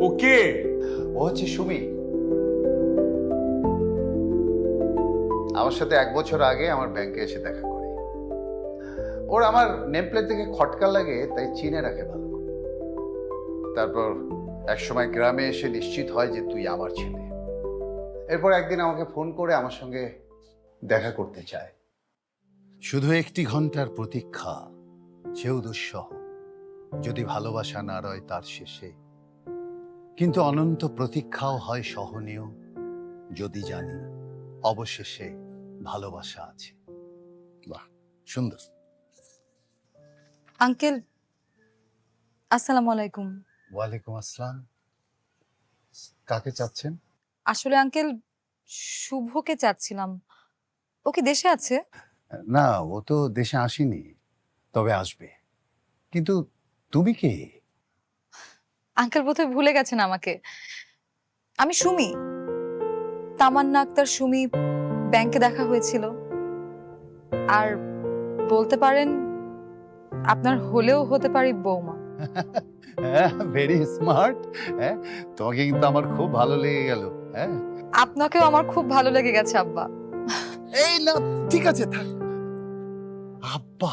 ওকে ও হচ্ছে সুমি। আমার সাথে 1 বছর আগে আমার ব্যাংকে এসে দেখা করে। ওর আমার নেম প্লেট থেকে খটকা লাগে, তাই চিনে রাখে ভালো করে। তারপর একসময় গ্রামে এসে নিশ্চিত হয় যে তুই আমার ছেলে। এরপর একদিন আমাকে ফোন করে আমার সঙ্গে দেখা করতে চায়। শুধু 1 ঘন্টার প্রতীক্ষা, সেও দুঃসহ, যদি ভালোবাসা না রয় তার শেষে। কিন্তু অনন্ত প্রতীক্ষাও হয় সহনীয়, যদি জানি অবশেষে ভালোবাসা আছে। বাহ, সুন্দর। আঙ্কেল, আসসালামু আলাইকুম। ওয়ালাইকুম আসসালাম। কাকে চাচ্ছেন? আসলে আঙ্কেল, শুভকে চাচ্ছিলাম। ও কি দেশে আছে? না, ও তো দেশে আসেনি, তবে আসবে। কিন্তু তুমি কে? আঙ্কেল বোধহয় ভুলে গেছেন আমাকে। আমি সুমি, তামান্না আক্তার সুমি। ব্যাংকে দেখা হয়েছিল। আর বলতে পারেন আপনার হলেও হতে পারি বৌমা। Very smart. হ্যাঁ, তোমাকে কিন্তু আমার খুব ভালো লেগে গেল। হ্যাঁ, আপনাকেও আমার খুব ভালো লেগে গেছে আব্বা। এই না, ঠিক আছে থাক। আব্বা